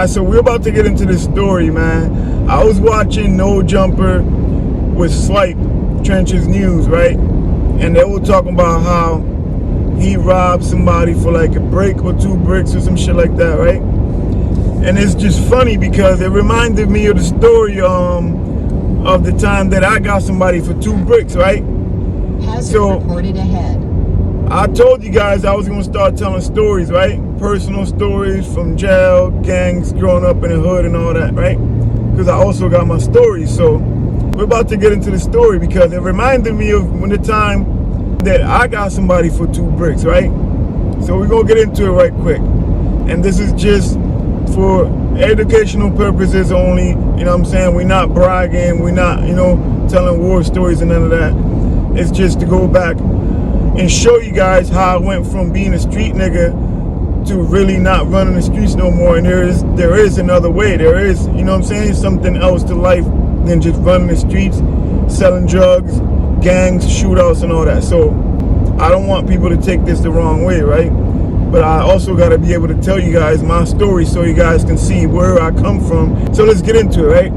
So we're about to get into this story, man. I was watching No Jumper with Slight, Trench's News, right? And they were talking about how he robbed somebody for like a brick or 2 bricks or some shit like that, right? And it's just funny because it reminded me of the story of the time that I got somebody for 2 bricks, right? Hazard reported ahead. I told you guys I was going to start telling stories, right? Personal stories from jail, gangs, growing up in the hood and all that, right? Because I also got my stories. So we're about to get into the story because it reminded me of when the time that I got somebody for 2 bricks, right? So we're going to get into it right quick. And this is just for educational purposes only. You know what I'm saying? We're not bragging. We're not, telling war stories and none of that. It's just to go back and show you guys how I went from being a street nigga to really not running the streets no more. And there is another way. There is, you know what I'm saying, something else to life than just running the streets, selling drugs, gangs, shootouts and all that. So I don't want people to take this the wrong way, right? But I also got to be able to tell you guys my story so you guys can see where I come from. So let's get into it, right?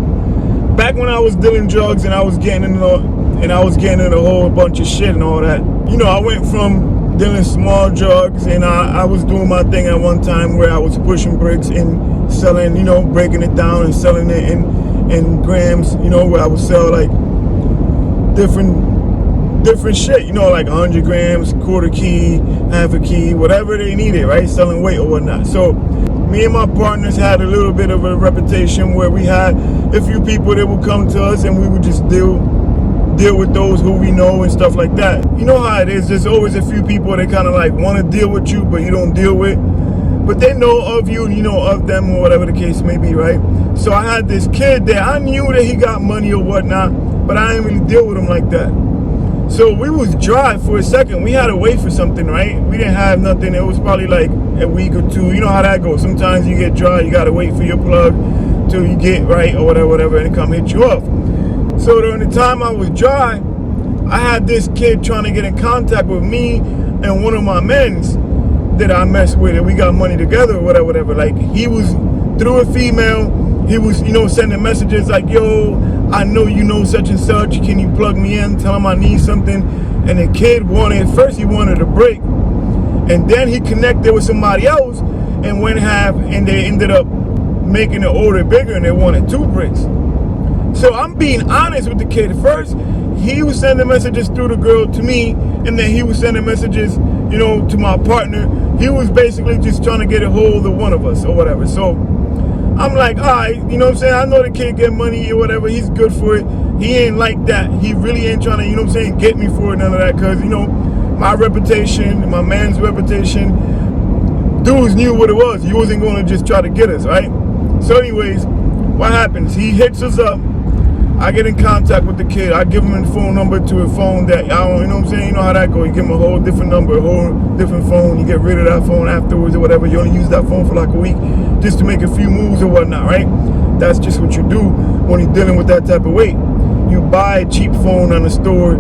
Back when I was dealing drugs and I was getting into a whole bunch of shit and all that, I went from dealing small drugs and I was doing my thing at one time where I was pushing bricks and selling, breaking it down and selling it in grams, where I would sell like different shit, like 100 grams, quarter key, half a key, whatever they needed, right? Selling weight or whatnot. So me and my partners had a little bit of a reputation where we had a few people that would come to us and we would just deal with those who we know and stuff like that. You know how it is, there's always a few people that kind of like want to deal with you but you don't deal with, but they know of you and you know of them or whatever the case may be, right? So I had this kid that I knew that he got money or whatnot, but I didn't really deal with him like that. So we was dry for a second. We had to wait for something, right? We didn't have nothing. It was probably like a week or 2. You know how that goes. Sometimes you get dry, you got to wait for your plug till you get right or whatever, and it come hit you up. So during the time I was dry, I had this kid trying to get in contact with me and one of my men's that I messed with, and we got money together or whatever. Like, he was through a female, he was, sending messages like, yo, I know you know such and such, can you plug me in, tell him I need something. And the kid first he wanted a break, and then he connected with somebody else and and they ended up making the order bigger and they wanted 2 bricks. So I'm being honest with the kid. First, he was sending messages through the girl to me, and then he was sending messages, to my partner. He was basically just trying to get a hold of one of us or whatever. So I'm like, all right, you know what I'm saying? I know the kid get money or whatever. He's good for it. He ain't like that. He really ain't trying to, get me for it, none of that. Because, my reputation, my man's reputation, dudes knew what it was. He wasn't going to just try to get us, right? So anyways, what happens? He hits us up. I get in contact with the kid. I give him a phone number to a phone that I don't, you know what I'm saying? You know how that goes. You give him a whole different number, a whole different phone. You get rid of that phone afterwards or whatever. You only use that phone for like a week just to make a few moves or whatnot, right? That's just what you do when you're dealing with that type of weight. You buy a cheap phone on the store.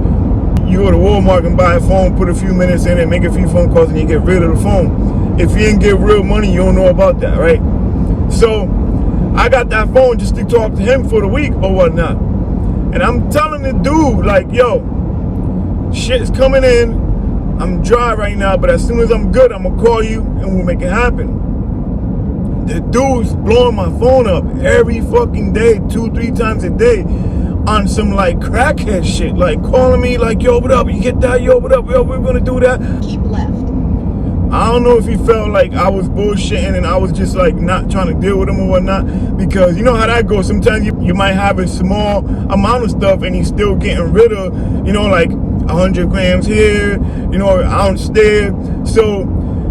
You go to Walmart and buy a phone, put a few minutes in it, make a few phone calls, and you get rid of the phone. If you didn't get real money, you don't know about that, right? So I got that phone just to talk to him for the week or whatnot. And I'm telling the dude, like, yo, shit's coming in. I'm dry right now, but as soon as I'm good, I'm going to call you and we'll make it happen. The dude's blowing my phone up every fucking day, 2-3 times a day on some, like, crackhead shit. Like, calling me, like, yo, what up? You get that? Yo, what up? Yo, we're going to do that. Keep left. I don't know if he felt like I was bullshitting and I was just like not trying to deal with him or whatnot, because you know how that goes. Sometimes you might have a small amount of stuff and he's still getting rid of, like 100 grams here, an ounce there. So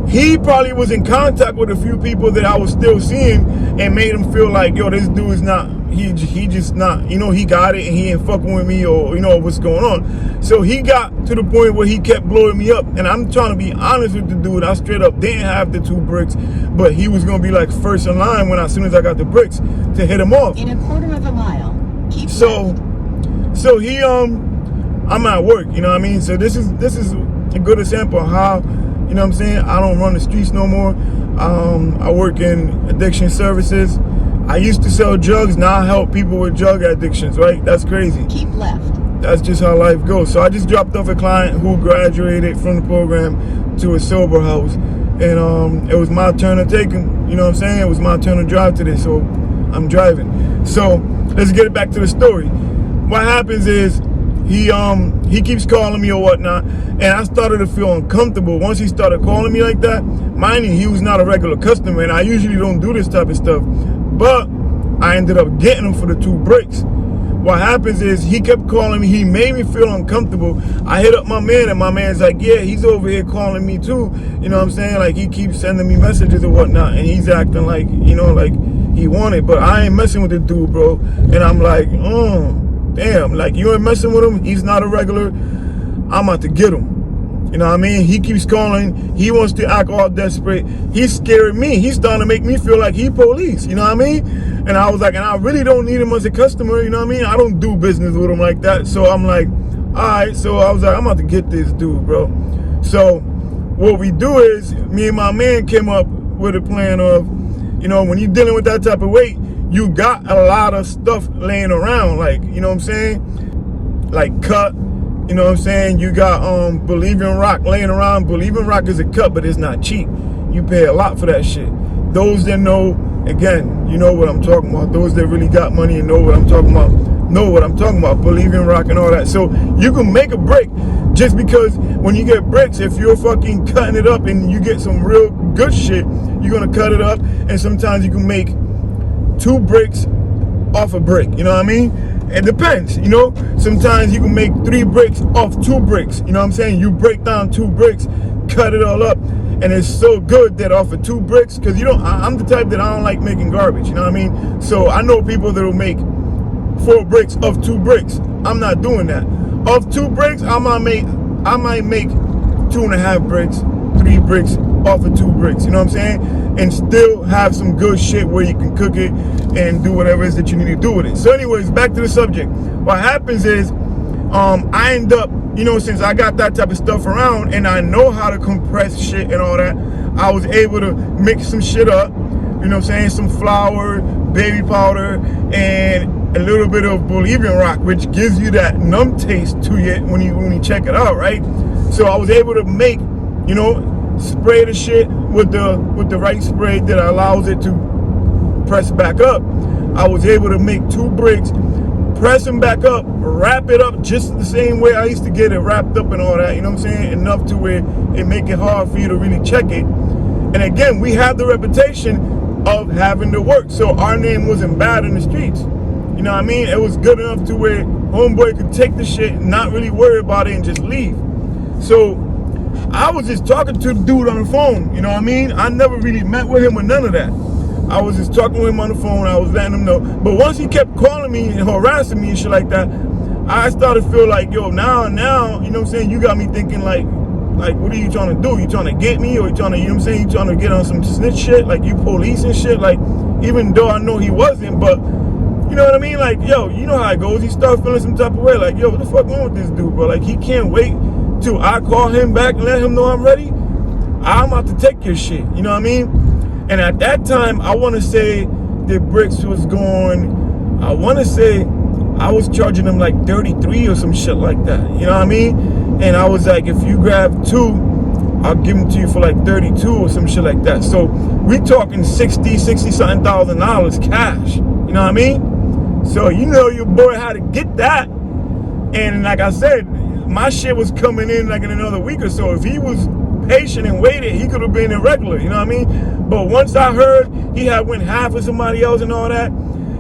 he probably was in contact with a few people that I was still seeing and made him feel like, yo, this dude is not, he just not, he got it and he ain't fucking with me or, what's going on. So he got to the point where he kept blowing me up. And I'm trying to be honest with the dude. I straight up didn't have the 2 bricks, but he was going to be like first in line as soon as I got the bricks to hit him off. In a quarter of a mile, keep left. So he, I'm at work, you know what I mean? So this is a good example of how, you know what I'm saying, I don't run the streets no more. I work in addiction services. I used to sell drugs, now I help people with drug addictions, right? That's crazy. Keep left. That's just how life goes. So I just dropped off a client who graduated from the program to a sober house. And it was my turn to take him. You know what I'm saying? It was my turn to drive today, so I'm driving. So let's get it back to the story. What happens is he keeps calling me or whatnot, and I started to feel uncomfortable once he started calling me like that. Mind you, he was not a regular customer, and I usually don't do this type of stuff. But I ended up getting him for the 2 bricks. What happens is he kept calling me. He made me feel uncomfortable. I hit up my man, and my man's like, yeah, he's over here calling me too. You know what I'm saying? Like, he keeps sending me messages or whatnot, and he's acting like, you know, like he wanted. But I ain't messing with the dude, bro. And I'm like, damn, like, you ain't messing with him? He's not a regular. I'm about to get him. You know what I mean? He keeps calling. He wants to act all desperate. He's scaring me. He's starting to make me feel like he police. You know what I mean? And I was like, and I really don't need him as a customer. You know what I mean? I don't do business with him like that. So I'm like, all right. So I was like, I'm about to get this dude, bro. So what we do is, me and my man came up with a plan of, you know, when you're dealing with that type of weight, you got a lot of stuff laying around. Like, you know what I'm saying? Like cut. You know what I'm saying? You got Believe in Rock laying around. Believe in Rock is a cut, but it's not cheap. You pay a lot for that shit. Those that know, again, you know what I'm talking about. Those that really got money and know what I'm talking about, know what I'm talking about. Believe in Rock and all that. So you can make a brick just because when you get bricks, if you're fucking cutting it up and you get some real good shit, you're going to cut it up. And sometimes you can make 2 bricks off a brick. You know what I mean? It depends, you know. Sometimes you can make 3 bricks off 2 bricks. You know what I'm saying? You break down 2 bricks, cut it all up, and it's so good that off of 2 bricks, because you know I'm the type that I don't like making garbage. You know what I mean? So I know people that will make 4 bricks off 2 bricks. I'm not doing that. Off 2 bricks, I might make 2.5 bricks, 3 bricks off of 2 bricks. You know what I'm saying? And still have some good shit where you can cook it and do whatever it is that you need to do with it. So anyways, back to the subject. What happens is I end up, you know, since I got that type of stuff around and I know how to compress shit and all that, I was able to mix some shit up, you know what I'm saying, some flour, baby powder, and a little bit of Believe in Rock, which gives you that numb taste to it when you check it out, right? So I was able to make, you know, spray the shit with the right spray that allows it to press back up. I was able to make 2 bricks, press them back up, wrap it up just the same way I used to get it wrapped up and all that, you know what I'm saying? Enough to where it make it hard for you to really check it. And again, we have the reputation of having to work, so our name wasn't bad in the streets. You know what I mean? It was good enough to where homeboy could take the shit, not really worry about it, and just leave. So I was just talking to the dude on the phone, you know what I mean? I never really met with him or none of that. I was just talking with him on the phone, I was letting him know. But once he kept calling me and harassing me and shit like that, I started to feel like, yo, now, you know what I'm saying? You got me thinking like, what are you trying to do? You trying to get me, or you trying to, you know what I'm saying? You trying to get on some snitch shit? Like, you police and shit? Like, even though I know he wasn't, but, you know what I mean? Like, yo, you know how it goes. He starts feeling some type of way. Like, yo, what the fuck wrong with this dude, bro? Like, he can't wait till I call him back and let him know I'm ready. I'm about to take your shit, you know what I mean? And at that time, I want to say the bricks was going, I want to say I was charging them like 33 or some shit like that, you know what I mean? And I was like, if you grab 2, I'll give them to you for like 32 or some shit like that. So we talking 60 something thousand dollars cash, you know what I mean? So you know your boy had to get that. And like I said, my shit was coming in like in another week or so. If he was patient and waited, he could have been irregular, you know what I mean? But once I heard he had went half with somebody else and all that,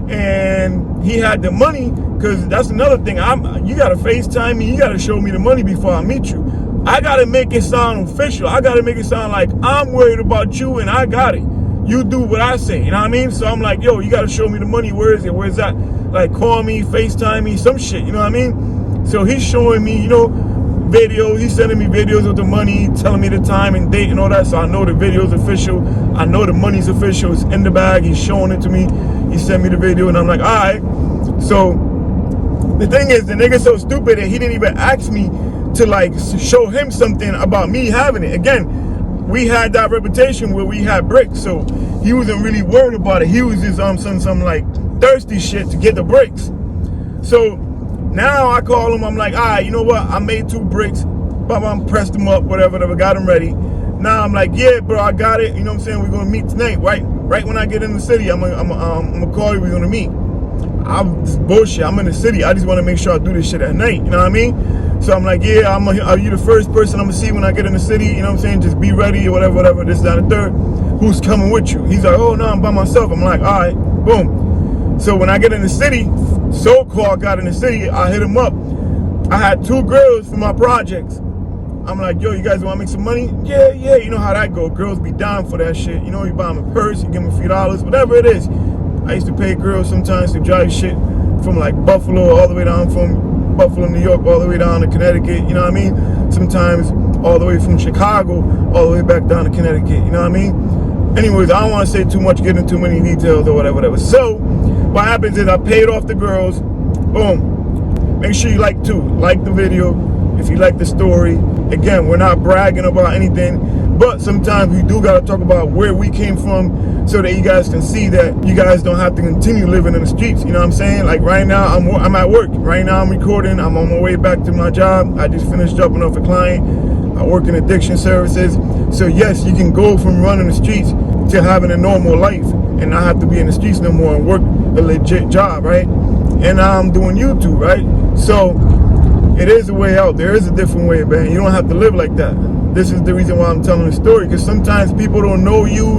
and he had the money, because that's another thing, you gotta FaceTime me, you gotta show me the money before I meet you. I gotta make it sound official. I gotta make it sound like I'm worried about you and I got it. You do what I say, you know what I mean? So I'm like, yo, you gotta show me the money. Where is it? Where's that? Like, call me, FaceTime me, some shit, you know what I mean? So he's showing me, you know, videos. He's sending me videos of the money, telling me the time and date and all that. So I know the video's official. I know the money's official. It's in the bag. He's showing it to me. He sent me the video and I'm like, all right. So the thing is, the nigga's so stupid that he didn't even ask me to like show him something about me having it. Again, we had that reputation where we had bricks, so he wasn't really worried about it. He was just some like thirsty shit to get the bricks. So now I call him, I'm like, all right, you know what? I made 2 bricks, I pressed them up, whatever, got them ready. Now I'm like, yeah, bro, I got it. You know what I'm saying? We're gonna meet tonight, right? Right when I get in the city, I'm gonna call you. We're gonna meet. This bullshit. I'm in the city. I just want to make sure I do this shit at night. You know what I mean? So I'm like, yeah, are you the first person I'm gonna see when I get in the city? You know what I'm saying? Just be ready or whatever. This, that, and the third. Who's coming with you? He's like, oh no, I'm by myself. I'm like, all right, boom. So when I get in the city, so-called got in the city, I hit him up. I had 2 girls for my projects. I'm like, yo, you guys want to make some money? Yeah, you know how that go. Girls be down for that shit. You know, you buy them a purse, you give them a few dollars, whatever it is. I used to pay girls sometimes to drive shit from like Buffalo all the way down, from Buffalo, New York, all the way down to Connecticut, you know what I mean? Sometimes all the way from Chicago, all the way back down to Connecticut, you know what I mean? Anyways, I don't want to say too much, get into too many details or whatever. So, what happens is I paid off the girls, boom. Make sure you like the video. If you like the story, again, we're not bragging about anything, but sometimes we do got to talk about where we came from so that you guys can see that you guys don't have to continue living in the streets. You know what I'm saying? Like right now, I'm at work. Right now, I'm recording. I'm on my way back to my job. I just finished dropping off a client. I work in addiction services. So yes, you can go from running the streets to having a normal life and not have to be in the streets no more and work a legit job, right? And I'm doing YouTube, right? So it is a way out. There is a different way, man. You don't have to live like that. This is the reason why I'm telling the story, because sometimes people don't know you,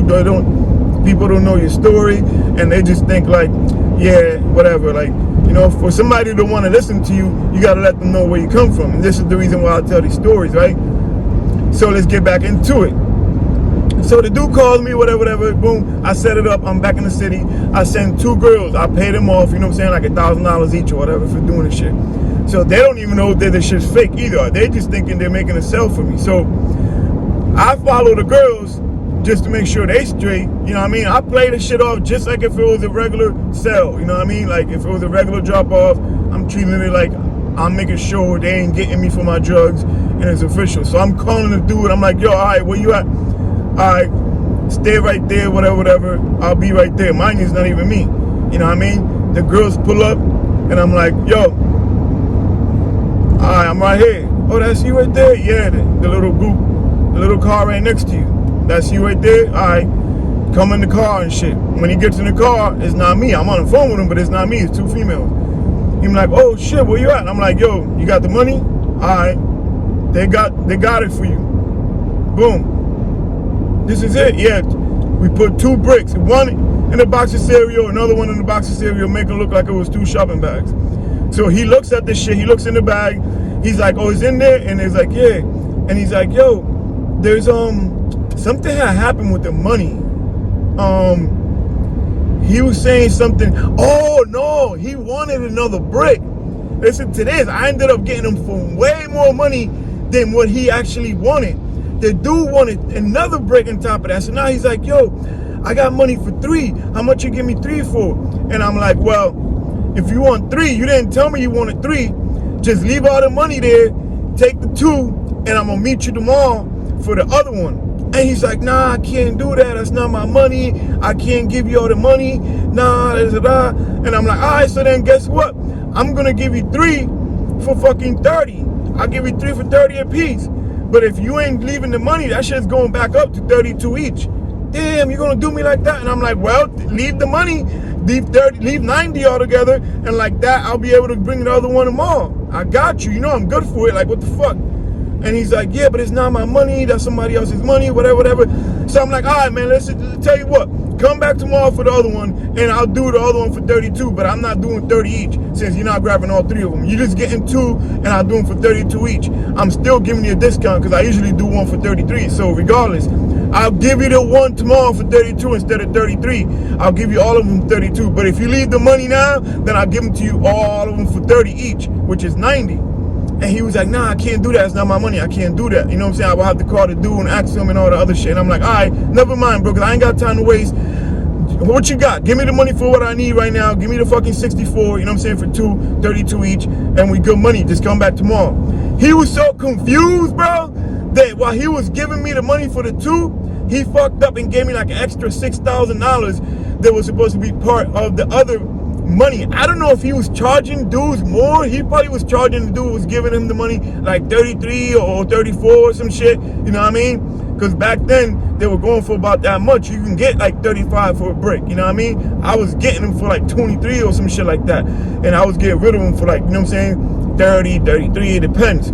people don't know your story, and they just think like, yeah, whatever. Like, you know, for somebody to want to listen to you, you got to let them know where you come from. And this is the reason why I tell these stories, right? So let's get back into it. So the dude calls me, whatever, boom, I set it up, I'm back in the city. I send 2 girls, I pay them off, you know what I'm saying, like $1,000 each or whatever for doing this shit. So they don't even know that this shit's fake either. They just thinking they're making a sale for me. So I follow the girls just to make sure they straight. You know what I mean? I play the shit off just like if it was a regular sale. You know what I mean? Like if it was a regular drop off, I'm treating it like I'm making sure they ain't getting me for my drugs and it's official. So I'm calling the dude. I'm like, yo, all right, where you at? All right, stay right there, whatever. I'll be right there. Mine is not even me. You know what I mean? The girls pull up and I'm like, yo, all right, I'm right here. Oh, that's you right there? Yeah, the little group, the little car right next to you. That's you right there? All right, come in the car and shit. When he gets in the car, it's not me. I'm on the phone with him, but it's not me. It's 2 females. He's like, oh shit, where you at? And I'm like, yo, you got the money? All right, they got it for you. Boom. This is it. Yeah, we put 2 bricks. One in a box of cereal, another one in the box of cereal, make it look like it was 2 shopping bags. So he looks at this shit, he looks in the bag, he's like, oh, it's in there? And he's like, yeah. And he's like, yo, there's something had happened with the money. He was saying something, oh no, he wanted another brick. Listen to this, I ended up getting him for way more money than what he actually wanted. The dude wanted another brick on top of that. So now he's like, yo, I got money for 3. How much you give me 3 for? And I'm like, well, if you want 3, you didn't tell me you wanted 3. Just leave all the money there, take the 2, and I'm gonna meet you tomorrow for the other one. And he's like, nah, I can't do that. That's not my money. I can't give you all the money. Nah, da. And I'm like, all right, so then guess what? I'm gonna give you 3 for fucking 30. I'll give you 3 for 30 a piece. But if you ain't leaving the money, that shit's going back up to 32 each. Damn, you're gonna do me like that? And I'm like, well, leave the money, leave 90 altogether, and like that, I'll be able to bring the other one tomorrow. I got you, you know I'm good for it, like what the fuck? And he's like, yeah, but it's not my money, that's somebody else's money, whatever. So I'm like, all right, man, let's tell you what, come back tomorrow for the other one, and I'll do the other one for 32, but I'm not doing 30 each, since you're not grabbing all 3 of them. You're just getting 2, and I'll do them for 32 each. I'm still giving you a discount, because I usually do one for 33, so regardless, I'll give you the one tomorrow for 32 instead of 33. I'll give you all of them 32, but if you leave the money now, then I'll give them to you all of them for 30 each, which is 90. And he was like, nah, I can't do that. It's not my money. I can't do that. You know what I'm saying? I will have to call the dude and ask him and all the other shit. And I'm like, all right, never mind, bro, because I ain't got time to waste. What you got? Give me the money for what I need right now. Give me the fucking 64, you know what I'm saying, for 32 each. And we good money. Just come back tomorrow. He was so confused, bro, that while he was giving me the money for the two, he fucked up and gave me like an extra $6,000 that was supposed to be part of the other money. I don't know if he was charging dudes more. He probably was charging the dude who was giving him the money like 33 or 34 or some shit. You know what I mean? Because back then they were going for about that much. You can get like 35 for a brick. You know what I mean? I was getting them for like 23 or some shit like that. And I was getting rid of them for like, you know what I'm saying? 30, 33, it depends.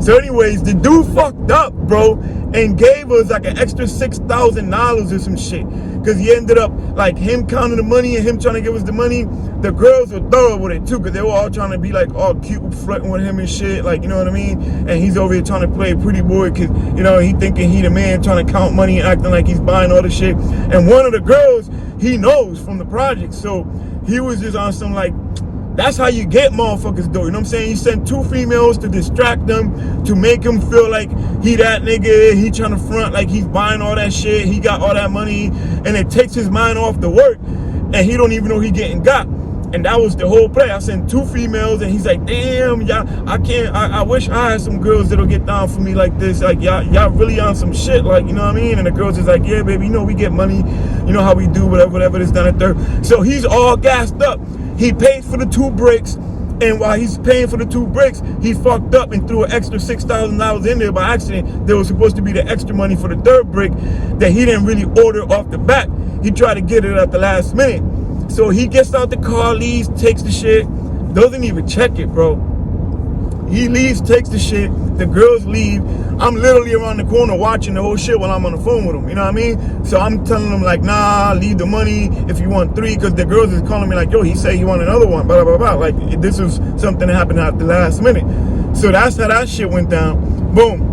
So anyways, the dude fucked up, bro, and gave us like an extra $6,000 or some shit. Because he ended up, like, him counting the money and him trying to give us the money. The girls were thorough with it, too, because they were all trying to be, like, all cute, flirting with him and shit, like, you know what I mean? And he's over here trying to play pretty boy because, you know, he thinking he the man trying to count money and acting like he's buying all the shit. And one of the girls, he knows from the project. So he was just on some, like, that's how you get motherfuckers though, you know what I'm saying? You send two females to distract them, to make him feel like he that nigga, he trying to front like he's buying all that shit, he got all that money, and it takes his mind off the work, and he don't even know he getting got. And that was the whole play. I sent two females, and he's like, damn, y'all, I wish I had some girls that'll get down for me like this, like y'all really on some shit, like, you know what I mean? And the girls is like, yeah, baby, you know we get money, you know how we do, whatever this, done, and third. So he's all gassed up. He paid for the two bricks, and while he's paying for the two bricks, he fucked up and threw an extra $6,000 in there by accident. There was supposed to be the extra money for the third brick that he didn't really order off the bat. He tried to get it at the last minute. So he gets out the car, leaves, takes the shit, doesn't even check it, bro. He leaves, takes the shit, the girls leave. I'm literally around the corner watching the whole shit while I'm on the phone with him, you know what I mean? So I'm telling them like, nah, leave the money if you want 3, because the girls is calling me like, yo, he said he want another one, blah, blah, blah. Like, this was something that happened at the last minute. So that's how that shit went down. Boom.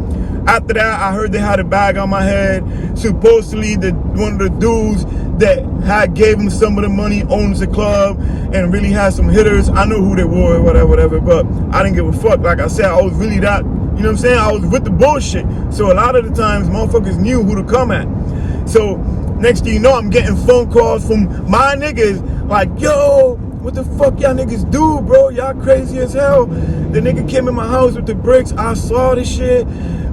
After that, I heard they had a bag on my head. Supposedly, one of the dudes that had gave him some of the money owns the club and really had some hitters. I know who they were, whatever, but I didn't give a fuck. Like I said, I was really that, you know what I'm saying? I was with the bullshit. So a lot of the times, motherfuckers knew who to come at. So next thing you know, I'm getting phone calls from my niggas like, yo, what the fuck y'all niggas do, bro? Y'all crazy as hell. The nigga came in my house with the bricks. I saw this shit.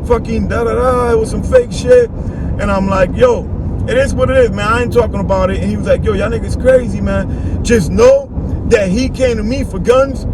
Fucking da-da-da. It was some fake shit. And I'm like, yo, it is what it is, man. I ain't talking about it. And he was like, yo, y'all niggas crazy, man. Just know that he came to me for guns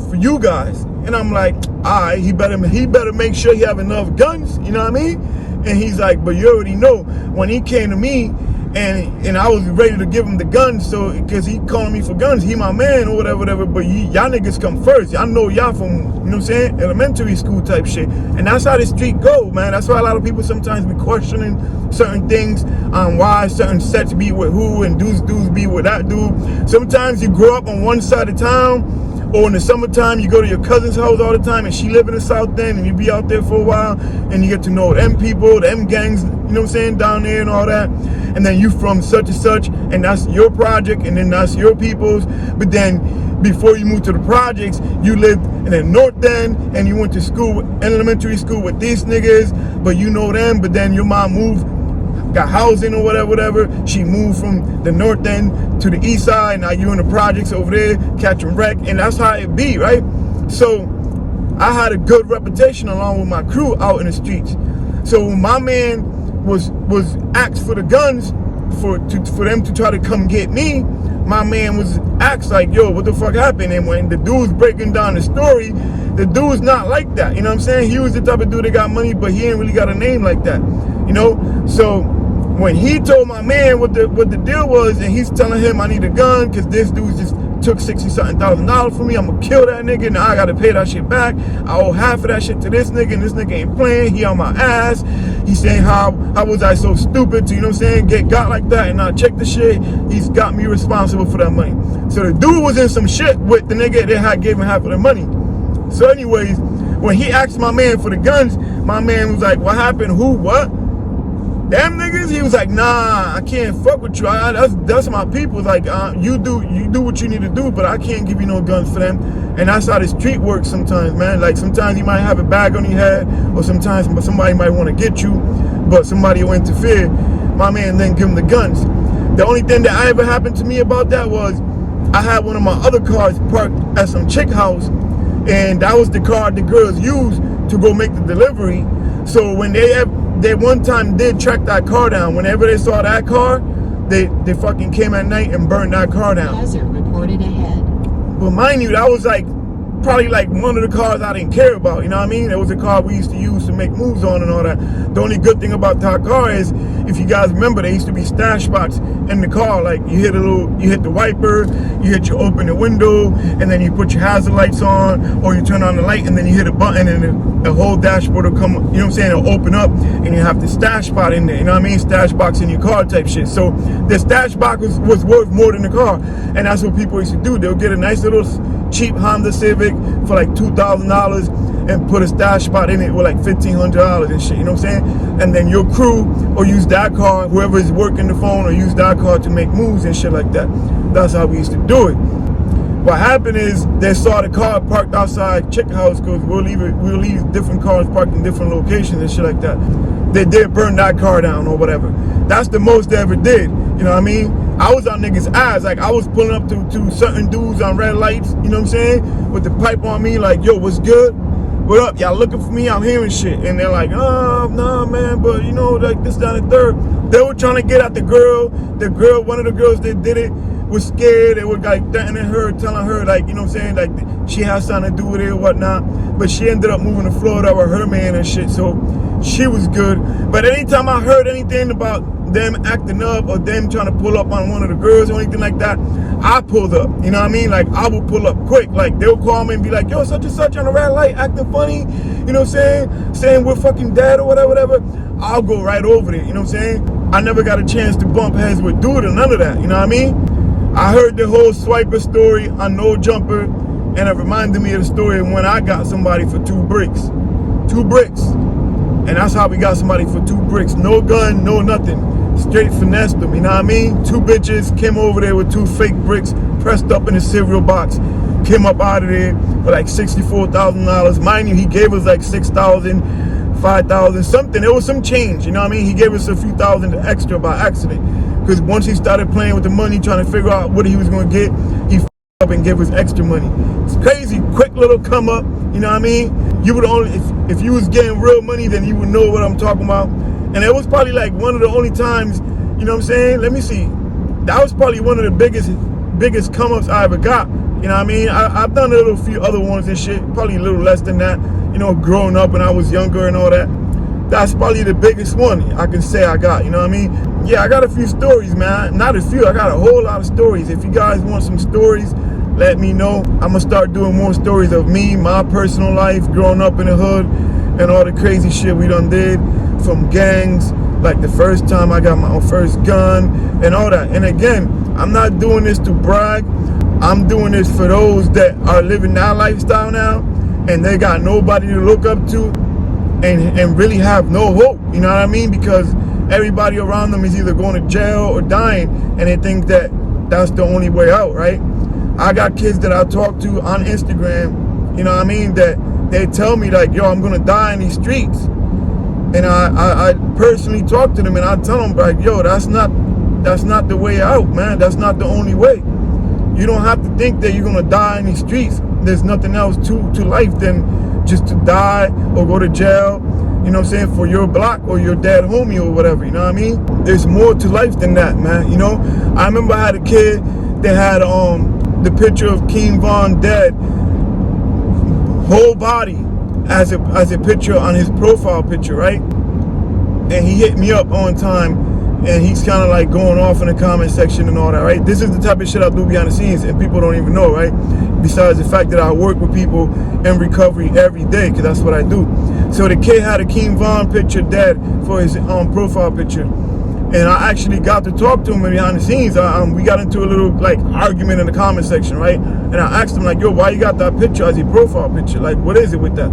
for you guys. And I'm like, all right, he better make sure he have enough guns, you know what I mean? And he's like, but you already know, when he came to me and I was ready to give him the guns, so because he calling me for guns, he my man or whatever, but y'all niggas come first. Y'all know y'all from, you know what I'm saying, elementary school type shit. And that's how the street go, man. That's why a lot of people sometimes be questioning certain things on why certain sets be with who and dudes be with that dude. Sometimes you grow up on one side of town, or in the summertime, you go to your cousin's house all the time, and she live in the South End, and you be out there for a while, and you get to know them people, them gangs, you know what I'm saying, down there and all that. And then you from such and such, and that's your project, and then that's your people's. But then before you moved to the projects, you lived in the North End, and you went to school, elementary school with these niggas, but you know them. But then your mom moved, got housing or whatever. She moved from the North End to the East Side. Now you in the projects over there, catching wreck, and that's how it be, right? So I had a good reputation along with my crew out in the streets. So when my man was asked for the guns for them to try to come get me, my man was asked like, yo, what the fuck happened? And when the dude's breaking down the story, the dude's not like that, you know what I'm saying? He was the type of dude that got money, but he ain't really got a name like that, you know? So when he told my man what the deal was, and he's telling him I need a gun because this dude just took $60,000 from me, I'm gonna kill that nigga, now I gotta pay that shit back. I owe half of that shit to this nigga, and this nigga ain't playing, he on my ass. He's saying how was I so stupid to, you know what I'm saying, get got like that and not check the shit. He's got me responsible for that money. So the dude was in some shit with the nigga that had gave him half of the money. So anyways, when he asked my man for the guns, my man was like, what happened? Who? What? Them niggas? He was like, nah, I can't fuck with you. That's my people. Like, you do what you need to do, but I can't give you no guns for them. And that's how the street works sometimes, man. Like, sometimes you might have a bag on your head, or sometimes somebody might want to get you, but somebody will interfere. My man then give him the guns. The only thing that ever happened to me about that was I had one of my other cars parked at some chick house, and that was the car the girls used to go make the delivery. So when they one time did track that car down, whenever they saw that car, they fucking came at night and burned that car down. Hazard reported ahead. But mind you, that was like probably like one of the cars I didn't care about, you know what I mean? It was a car we used to use to make moves on and all that. The only good thing about that car is, if you guys remember, there used to be stash spots in the car. Like you hit the wiper, you open the window, and then you put your hazard lights on, or you turn on the light, and then you hit a button, and the whole dashboard will come, you know what I'm saying, it'll open up, and you have the stash spot in there, you know what I mean? Stash box in your car type shit. So the stash box was worth more than the car, and that's what people used to do. They'll get a nice little cheap Honda Civic for like $2,000 and put a stash spot in it with like $1,500 and shit, you know what I'm saying? And then your crew or use that car, whoever is working the phone, or use that car to make moves and shit like that. That's how we used to do it. What happened is they saw the car parked outside Chick House, because we'll leave different cars parked in different locations and shit like that. They did burn that car down or whatever. That's the most they ever did, you know what I mean? I was on niggas' ass. Like, I was pulling up to certain dudes on red lights, you know what I'm saying? With the pipe on me, like, yo, what's good? What up? Y'all looking for me? I'm hearing shit. And they're like, oh, nah, man, but, you know, like, this, that, and third. They were trying to get at the girl. One of the girls that did it was scared. They were, like, threatening her, telling her, like, you know what I'm saying? Like, she has something to do with it or whatnot. But she ended up moving to Florida with her man and shit, so she was good. But anytime I heard anything about them acting up or them trying to pull up on one of the girls or anything like that, I pulled up, you know what I mean? Like, I would pull up quick. Like, they'll call me and be like, yo, such and such on the red light acting funny, you know what I'm saying we're fucking dead or whatever. I'll go right over there, you know what I'm saying? I never got a chance to bump heads with dude or none of that, you know what I mean? I heard the whole swiper story on No Jumper, and it reminded me of the story when I got somebody for 2 bricks. 2 bricks. And that's how we got somebody for 2 bricks. No gun, no nothing. Straight finessed them, you know what I mean? 2 bitches came over there with 2 fake bricks pressed up in a cereal box. Came up out of there for like $64,000. Mind you, he gave us like $6,000, $5,000, something. There was some change, you know what I mean? He gave us a few thousand extra by accident. Because once he started playing with the money, trying to figure out what he was going to get, he up and gave us extra money. It's crazy, quick little come up, you know what I mean? You would only, if you was getting real money, then you would know what I'm talking about. And it was probably like one of the only times, you know what I'm saying? Let me see. That was probably one of the biggest come ups I ever got. You know what I mean? I've done a few other ones and shit, probably a little less than that, you know, growing up when I was younger and all that. That's probably the biggest one I can say I got, you know what I mean? Yeah, I got a few stories, man. Not a few, I got a whole lot of stories. If you guys want some stories, let me know. I'm gonna start doing more stories of me, my personal life, growing up in the hood, and all the crazy shit we done did, from gangs, like the first time I got my own first gun, and all that. And again, I'm not doing this to brag. I'm doing this for those that are living that lifestyle now, and they got nobody to look up to, and really have no hope, you know what I mean? Because everybody around them is either going to jail or dying, and they think that that's the only way out, right? I got kids that I talk to on Instagram, you know what I mean, that they tell me like, yo, I'm gonna die in these streets. And I personally talk to them, and I tell them like, yo, that's not the way out, man. That's not the only way. You don't have to think that you're gonna die in these streets. There's nothing else to life than just to die or go to jail, you know what I'm saying, for your block or your dead homie or whatever, you know what I mean? There's more to life than that, man, you know? I remember I had a kid that had the picture of King Von dead, whole body, as a picture on his profile picture, right? And he hit me up on time, and he's kind of like going off in the comment section and all that, right? This is the type of shit I do behind the scenes, and people don't even know, right? Besides the fact that I work with people in recovery every day, because that's what I do. So the kid had a King Von picture dead for his profile picture, and I actually got to talk to him behind the scenes. We got into a little like argument in the comment section, right? And I asked him like, yo, why you got that picture as your profile picture? Like, what is it with that?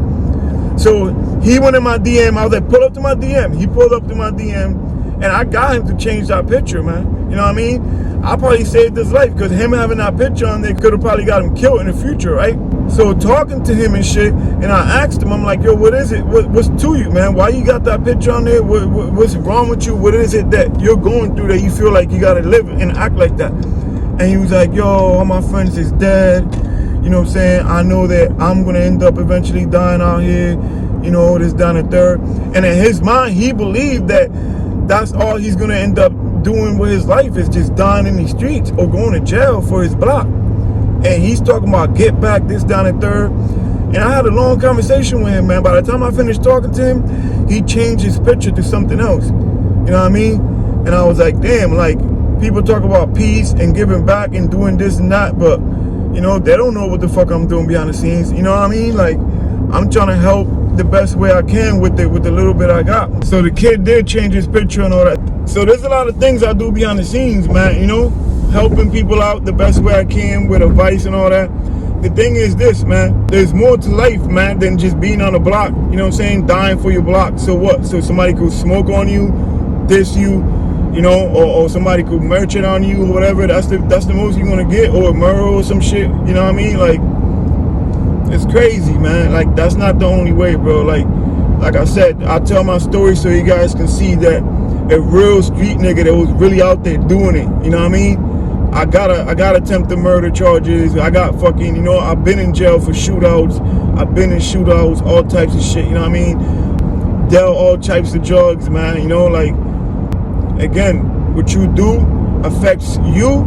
So he went in my DM. I was like, pull up to my DM. He pulled up to my DM, and I got him to change that picture, man. You know what I mean? I probably saved his life, because him having that picture on there could have probably got him killed in the future, right? So talking to him and shit, and I asked him, I'm like, yo, what is it? What's to you, man? Why you got that picture on there? What's wrong with you? What is it that you're going through that you feel like you gotta live and act like that? And he was like, yo, all my friends is dead. You know what I'm saying? I know that I'm gonna end up eventually dying out here. You you know, this down at Third. And in his mind, he believed that that's all he's gonna end up doing with his life is just dying in these streets or going to jail for his block. And he's talking about get back, this down at Third. And I had a long conversation with him, man. By the time I finished talking to him, he changed his picture to something else. You know what I mean? And I was like, damn, like, people talk about peace and giving back and doing this and that, but, you know, they don't know what the fuck I'm doing behind the scenes. You know what I mean? Like, I'm trying to help the best way I can with the little bit I got. So the kid did change his picture and all that. So there's a lot of things I do behind the scenes, man, you know, helping people out the best way I can with advice and all that. The thing is this, man, there's more to life, man, than just being on a block, you know what I'm saying, dying for your block. So what? So somebody could smoke on you, diss you, you know, or somebody could merchant on you or whatever. That's the most you're gonna get, or murder or some shit, you know what I mean? Like, it's crazy, man. Like, that's not the only way, bro. Like I said, I tell my story so you guys can see that a real street nigga that was really out there doing it, you know what I mean? I got attempted murder charges. I got fucking, you know, I've been in jail for shootouts. I've been in shootouts, all types of shit, you know what I mean? Dealt all types of drugs, man, you know, like, again, what you do affects you,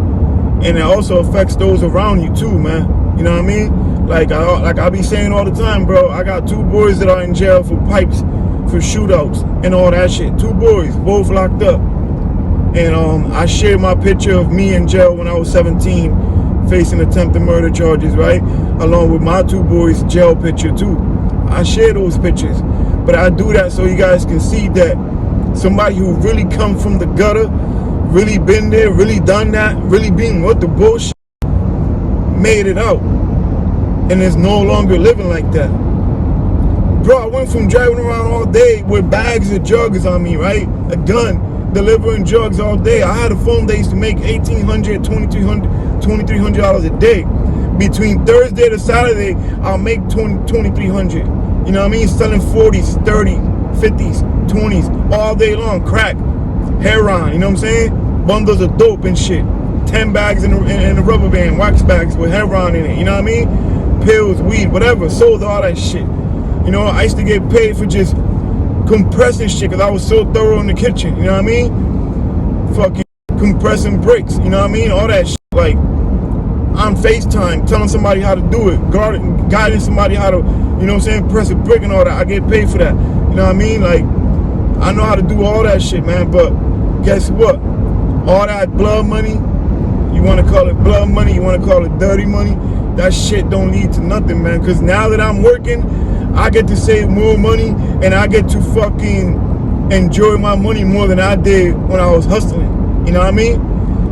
and it also affects those around you too, man. You know what I mean? Like I be saying all the time, bro, I got 2 boys that are in jail for pipes, for shootouts, and all that shit. 2 boys, both locked up. And I shared my picture of me in jail when I was 17, facing attempted murder charges, right? Along with my 2 boys' jail picture too. I share those pictures. But I do that so you guys can see that somebody who really come from the gutter, really been there, really done that, really been with the bullshit, made it out. And is no longer living like that. Bro, I went from driving around all day with bags of drugs on me, right? A gun. Delivering drugs all day. I had a phone that used to make $1,800, $2,300 a day. Between Thursday to Saturday, I'll make $2,300. You know what I mean? Selling 40s, 30s, 50s, 20s all day long. Crack, heroin. You know what I'm saying? Bundles of dope and shit. 10 bags in a rubber band, wax bags with heroin in it. You know what I mean? Pills, weed, whatever. Sold all that shit. You know, I used to get paid for just compressing shit because I was so thorough in the kitchen, you know what I mean? Fucking compressing bricks, you know what I mean? All that shit, like, on FaceTime, telling somebody how to do it, guiding somebody how to, you know what I'm saying, press a brick and all that. I get paid for that, you know what I mean? Like, I know how to do all that shit, man, but guess what? All that blood money, you want to call it blood money, you want to call it dirty money, that shit don't lead to nothing, man, because now that I'm working, I get to save more money, and I get to fucking enjoy my money more than I did when I was hustling. You know what I mean?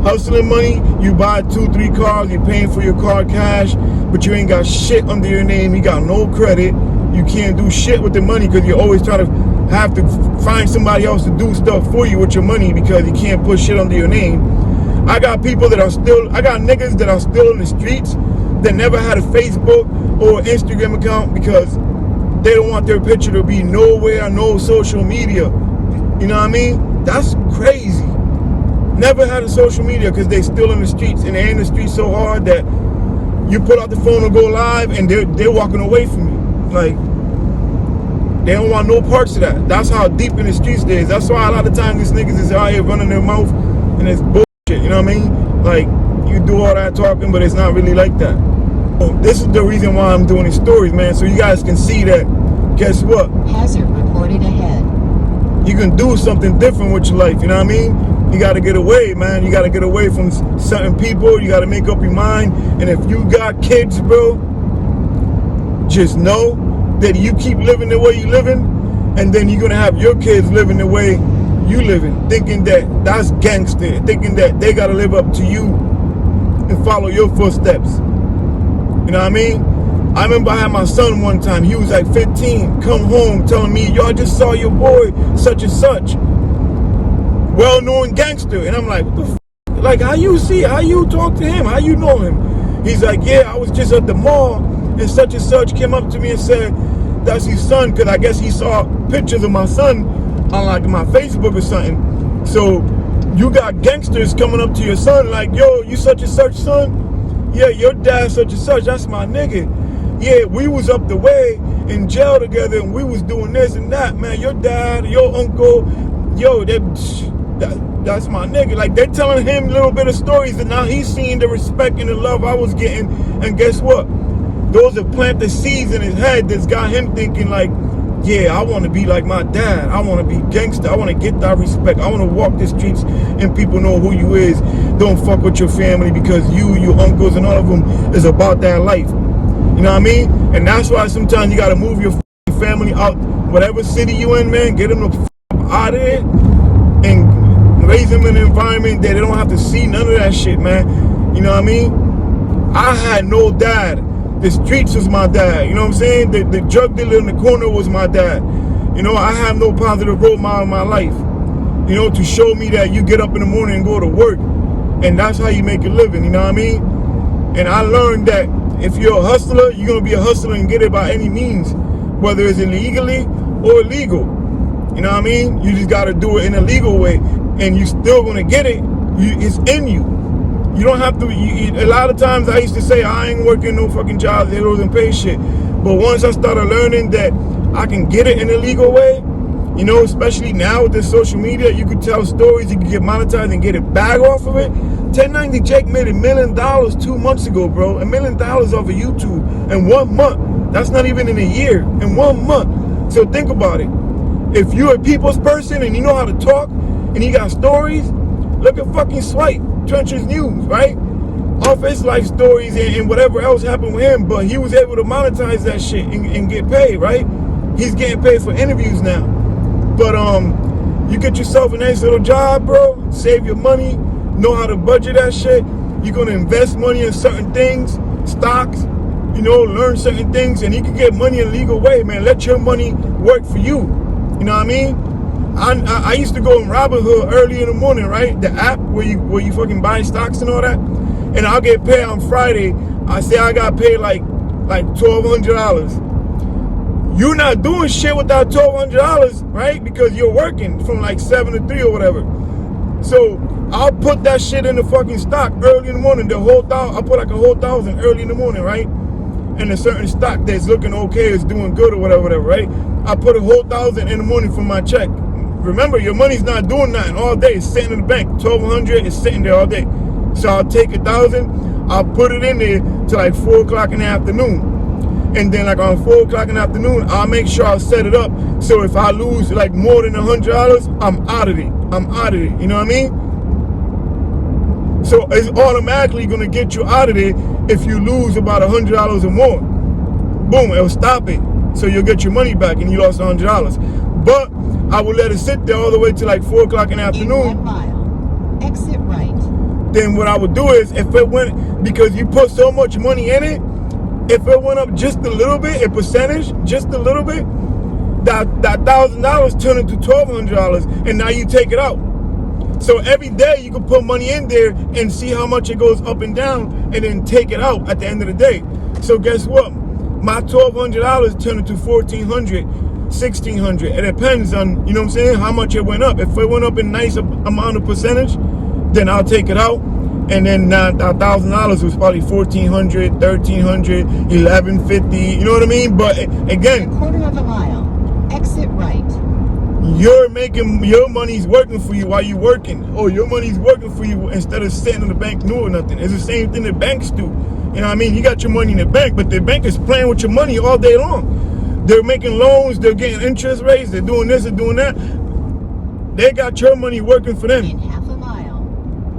Hustling money, you buy 2-3 cars, you're paying for your car cash, but you ain't got shit under your name, you got no credit, you can't do shit with the money because you're always trying to have to find somebody else to do stuff for you with your money because you can't put shit under your name. I got people that are still, I got niggas that are still in the streets that never had a Facebook or Instagram account because they don't want their picture to be nowhere, no social media. You know what I mean? That's crazy. Never had a social media because they still in the streets, and they're in the streets so hard that you pull out the phone and go live and they're walking away from you. Like, they don't want no parts of that. That's how deep in the streets they is. That's why a lot of times these niggas is out here running their mouth and it's bullshit, you know what I mean? Like, you do all that talking, but it's not really like that. This is the reason why I'm doing these stories, man, so you guys can see that, guess what? Hazard reported ahead. You can do something different with your life, you know what I mean? You got to get away, man. You got to get away from certain people. You got to make up your mind. And if you got kids, bro, just know that you keep living the way you living, and then you're going to have your kids living the way you living, thinking that that's gangster, thinking that they got to live up to you and follow your footsteps. You know what I mean? I remember I had my son one time. He was like 15, come home telling me, yo, I just saw your boy, such and such. Well-known gangster. And I'm like, what the f***? Like, how you talk to him? How you know him? He's like, yeah, I was just at the mall, and such came up to me and said, that's his son, because I guess he saw pictures of my son on like my Facebook or something. So you got gangsters coming up to your son like, yo, you such and such son? Yeah, your dad such and such, that's my nigga. Yeah, we was up the way in jail together and we was doing this and that, man. Your dad, your uncle, yo, that's my nigga. Like, they're telling him a little bit of stories, and now he's seeing the respect and the love I was getting. And guess what? Those have planted seeds in his head that's got him thinking like, yeah, I want to be like my dad. I want to be gangster. I want to get that respect. I want to walk the streets and people know who you is. Don't fuck with your family because your uncles and all of them is about that life. You know what I mean? And that's why sometimes you got to move your family out, whatever city you in, man. Get them the out of there and raise them in an environment that they don't have to see none of that shit, man. You know what I mean? I had no dad. The streets was my dad. You know what I'm saying? The drug dealer in the corner was my dad. You know, I have no positive role model in my life. You know, to show me that you get up in the morning and go to work. And that's how you make a living. You know what I mean? And I learned that if you're a hustler, you're going to be a hustler and get it by any means. Whether it's illegally or legal. You know what I mean? You just got to do it in a legal way. And you still going to get it. It's in you. You don't have to, a lot of times I used to say, I ain't working no fucking jobs, they don't pay shit. But once I started learning that I can get it in a legal way, you know, especially now with this social media, you could tell stories, you could get monetized and get it back off of it. 1090 Jake made $1 million 2 months ago, bro. $1 million off of YouTube in 1 month. That's not even in a year, in 1 month. So think about it. If you're a people's person and you know how to talk and you got stories, look at fucking Swipe. Trench's News, right? Off his life stories and whatever else happened with him, but he was able to monetize that shit and get paid, right? He's getting paid for interviews now. But you get yourself a nice little job, bro, save your money, know how to budget that shit. You're gonna invest money in certain things, stocks, you know, learn certain things, and you can get money in a legal way, man. Let your money work for you. You know what I mean? I used to go in Robinhood early in the morning, right? The app where you fucking buy stocks and all that. And I'll get paid on Friday. I say I got paid like $1,200. You're not doing shit with that $1,200, right? Because you're working from like 7 to 3 or whatever. So I'll put that shit in the fucking stock early in the morning. I'll put like a whole 1,000 early in the morning, right? And a certain stock that's looking okay, is doing good or whatever, right? I put a whole 1,000 in the morning for my check. Remember, your money's not doing nothing all day. It's sitting in the bank. 1,200 is sitting there all day. So I'll take 1,000. I'll put it in there till like 4 o'clock in the afternoon. And then like on 4 o'clock in the afternoon, I'll make sure I set it up. So if I lose like more than $100, I'm out of it. You know what I mean? So it's automatically going to get you out of there if you lose about $100 or more. Boom, it'll stop it. So you'll get your money back and you lost $100. But I will let it sit there all the way to like 4 o'clock in the afternoon. In 1 mile, exit right. Then what I would do is, if it went, because you put so much money in it, if it went up just a little bit, a percentage, just a little bit, that $1,000 turned into $1,200, and now you take it out. So every day you can put money in there and see how much it goes up and down, and then take it out at the end of the day. So guess what? My $1,200 turned into $1,400. $1,600. It depends on, you know what I'm saying, how much it went up. If it went up in nice amount of percentage, then I'll take it out. And then that $1,000 was probably $1,400, $1,300, $1,150. You know what I mean? But again, 1/4 mile, exit right. You're making, your money's working for you while you're working. Oh, your money's working for you instead of sitting in the bank doing nothing. It's the same thing that banks do. You know what I mean? You got your money in the bank, but the bank is playing with your money all day long. They're making loans, they're getting interest rates, they're doing this, they're doing that. They got your money working for them. In 1/2 mile,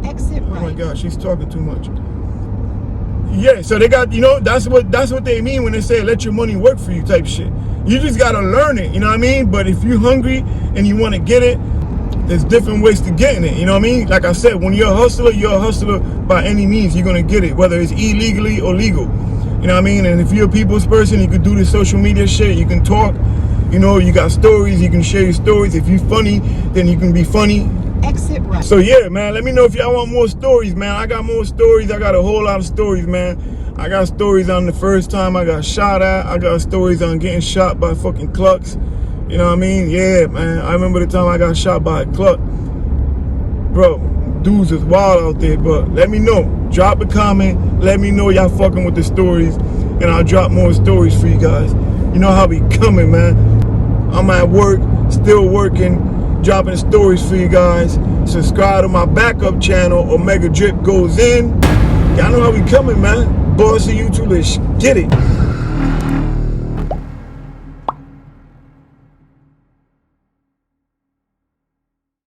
exit right. Oh my God, she's talking too much. Yeah, so they got, you know, that's what they mean when they say let your money work for you type shit. You just gotta learn it, you know what I mean? But if you're hungry and you want to get it, there's different ways to getting it, you know what I mean? Like I said, when you're a hustler by any means, you're gonna get it, whether it's illegally or legal. You know what I mean? And if you're a people's person, you can do the social media shit, you can talk, you know, you got stories, you can share your stories. If you're funny, then you can be funny. Exit right. So yeah, man, let me know if y'all want more stories, man. I got more stories. I got a whole lot of stories, man. I got stories on the first time I got shot at. I got stories on getting shot by fucking clucks. You know what I mean? Yeah, man. I remember the time I got shot by a cluck. Bro, dudes is wild out there, but let me know. Drop a comment. Let me know y'all fucking with the stories, and I'll drop more stories for you guys. You know how we coming, man. I'm at work, still working, dropping stories for you guys. Subscribe to my backup channel, Omega Drip goes in. Y'all know how we coming, man. Boss of YouTube, let's get it.